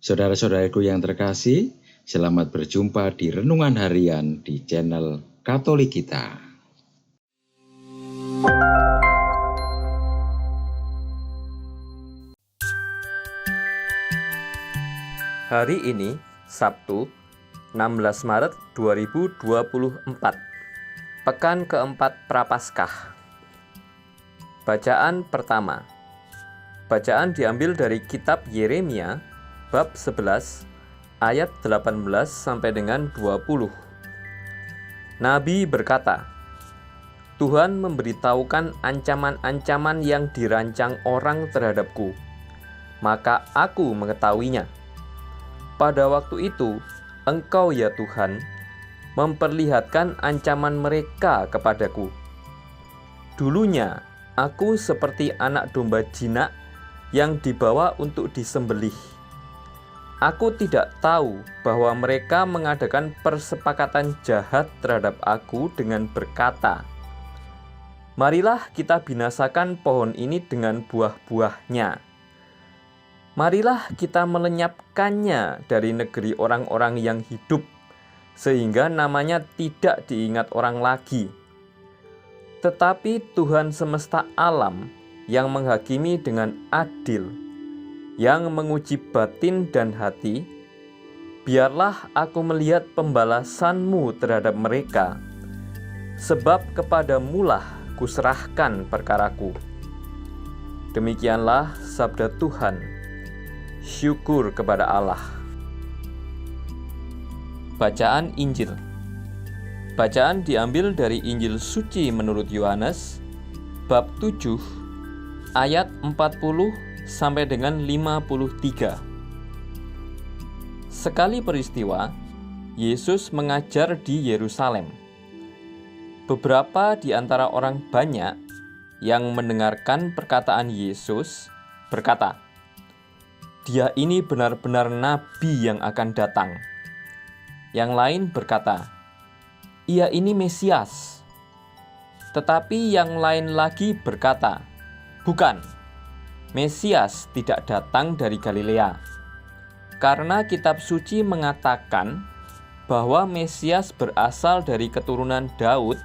Saudara-saudaraku yang terkasih, selamat berjumpa di Renungan Harian di channel Katolik kita. Hari ini, Sabtu, 16 Maret 2024, Pekan keempat Prapaskah. Bacaan pertama. Bacaan diambil dari kitab Yeremia, bab 11, ayat 18 sampai dengan 20. Nabi berkata, Tuhan memberitahukan ancaman-ancaman yang dirancang orang terhadapku, maka aku mengetahuinya. Pada waktu itu, Engkau ya Tuhan, memperlihatkan ancaman mereka kepadaku. Dulunya, aku seperti anak domba jinak yang dibawa untuk disembelih. Aku tidak tahu bahwa mereka mengadakan persepakatan jahat terhadap aku dengan berkata, marilah kita binasakan pohon ini dengan buah-buahnya. Marilah kita melenyapkannya dari negeri orang-orang yang hidup, sehingga namanya tidak diingat orang lagi. Tetapi Tuhan semesta alam yang menghakimi dengan adil, yang menguji batin dan hati, biarlah aku melihat pembalasan-Mu terhadap mereka, sebab kepadamu-lah kuserahkan perkaraku. Demikianlah sabda Tuhan. Syukur kepada Allah. Bacaan Injil. Bacaan diambil dari Injil suci menurut Yohanes, bab 7, ayat 40 sampai dengan 53. Sekali peristiwa, Yesus mengajar di Yerusalem. Beberapa di antara orang banyak yang mendengarkan perkataan Yesus berkata, Dia ini benar-benar nabi yang akan datang. Yang lain berkata, Ia ini Mesias. Tetapi yang lain lagi berkata, Bukan, Mesias tidak datang dari Galilea. Karena kitab suci mengatakan bahwa Mesias berasal dari keturunan Daud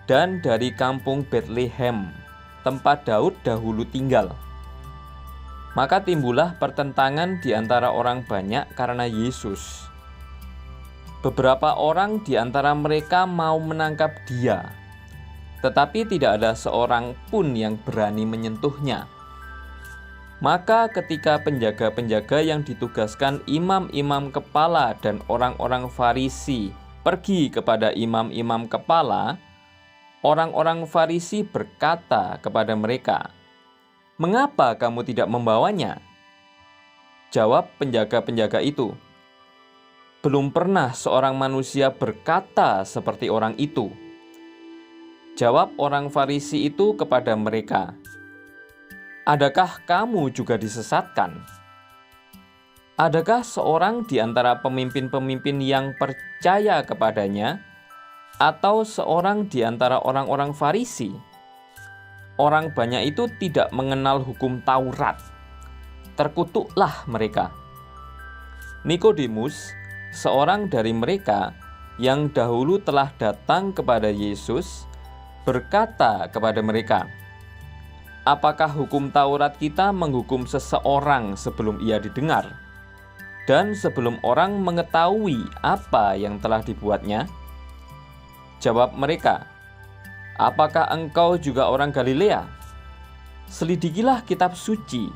dan dari kampung Betlehem, tempat Daud dahulu tinggal. Maka timbullah pertentangan di antara orang banyak karena Yesus. Beberapa orang di antara mereka mau menangkap Dia, tetapi tidak ada seorang pun yang berani menyentuhnya. Maka ketika penjaga-penjaga yang ditugaskan imam-imam kepala dan orang-orang Farisi pergi kepada imam-imam kepala, orang-orang Farisi berkata kepada mereka, Mengapa kamu tidak membawanya? Jawab penjaga-penjaga itu, Belum pernah seorang manusia berkata seperti orang itu. Jawab orang Farisi itu kepada mereka, Adakah kamu juga disesatkan? Adakah seorang di antara pemimpin-pemimpin yang percaya kepadanya, atau seorang di antara orang-orang Farisi? Orang banyak itu tidak mengenal hukum Taurat. Terkutuklah mereka. Nikodemus, seorang dari mereka yang dahulu telah datang kepada Yesus, berkata kepada mereka, Apakah hukum Taurat kita menghukum seseorang sebelum ia didengar, dan sebelum orang mengetahui apa yang telah dibuatnya? Jawab mereka, Apakah engkau juga orang Galilea? Selidikilah kitab suci,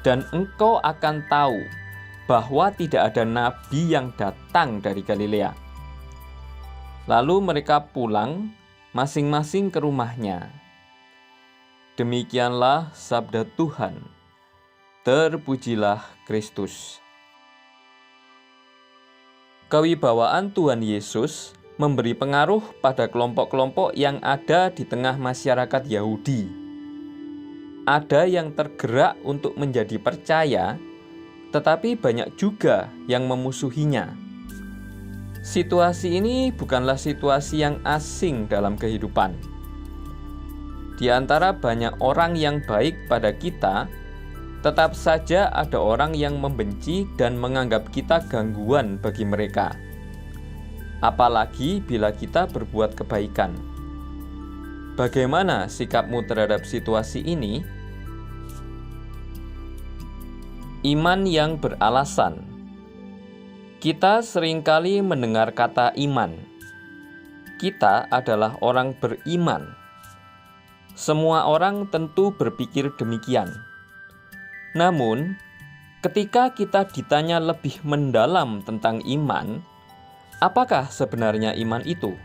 dan engkau akan tahu bahwa tidak ada nabi yang datang dari Galilea. Lalu mereka pulang masing-masing ke rumahnya. Demikianlah sabda Tuhan. Terpujilah Kristus. Kewibawaan Tuhan Yesus memberi pengaruh pada kelompok-kelompok yang ada di tengah masyarakat Yahudi. Ada yang tergerak untuk menjadi percaya, tetapi banyak juga yang memusuhinya. Situasi ini bukanlah situasi yang asing dalam kehidupan. Di antara banyak orang yang baik pada kita, tetap saja ada orang yang membenci dan menganggap kita gangguan bagi mereka. Apalagi bila kita berbuat kebaikan. Bagaimana sikapmu terhadap situasi ini? Iman yang beralasan. Kita seringkali mendengar kata iman. Kita adalah orang beriman. Semua orang tentu berpikir demikian. Namun, ketika kita ditanya lebih mendalam tentang iman, apakah sebenarnya iman itu?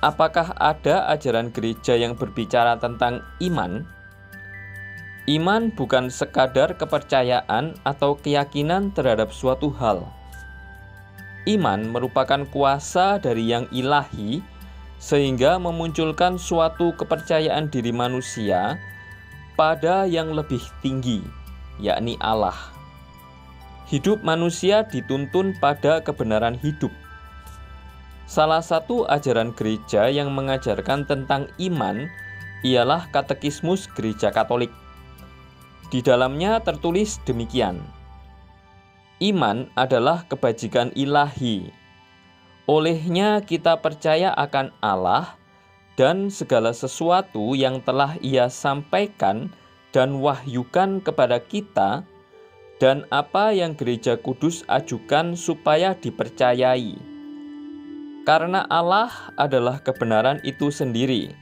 Apakah ada ajaran gereja yang berbicara tentang iman? Iman bukan sekadar kepercayaan atau keyakinan terhadap suatu hal. Iman merupakan kuasa dari yang ilahi, sehingga memunculkan suatu kepercayaan diri manusia pada yang lebih tinggi, yakni Allah. Hidup manusia dituntun pada kebenaran hidup. Salah satu ajaran gereja yang mengajarkan tentang iman ialah Katekismus Gereja Katolik. Di dalamnya tertulis demikian: iman adalah kebajikan ilahi. Olehnya kita percaya akan Allah dan segala sesuatu yang telah Ia sampaikan dan wahyukan kepada kita, dan apa yang Gereja Kudus ajukan supaya dipercayai. Karena Allah adalah kebenaran itu sendiri.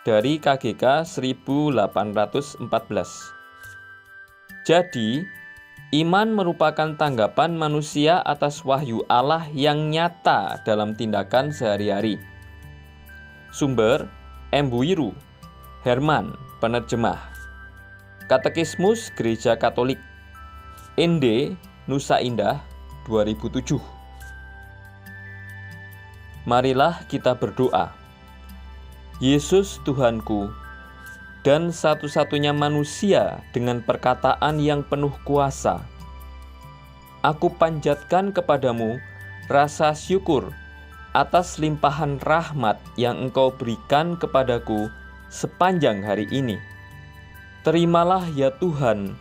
Dari KGK 1814. Jadi, iman merupakan tanggapan manusia atas wahyu Allah yang nyata dalam tindakan sehari-hari. Sumber: M. Buiru, Herman, penerjemah. Katekismus Gereja Katolik, ND, Nusa Indah, 2007. Marilah kita berdoa. Yesus Tuhanku, dan satu-satunya manusia dengan perkataan yang penuh kuasa, aku panjatkan kepadamu rasa syukur atas limpahan rahmat yang Engkau berikan kepadaku sepanjang hari ini. Terimalah ya Tuhan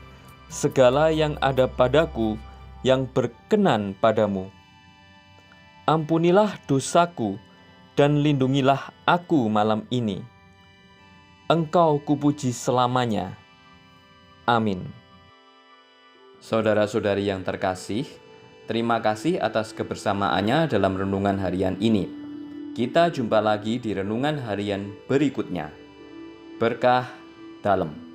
segala yang ada padaku yang berkenan padamu. Ampunilah dosaku dan lindungilah aku malam ini. Engkau kupuji selamanya. Amin. Saudara-saudari yang terkasih, terima kasih atas kebersamaannya dalam renungan harian ini. Kita jumpa lagi di renungan harian berikutnya. Berkah dalam.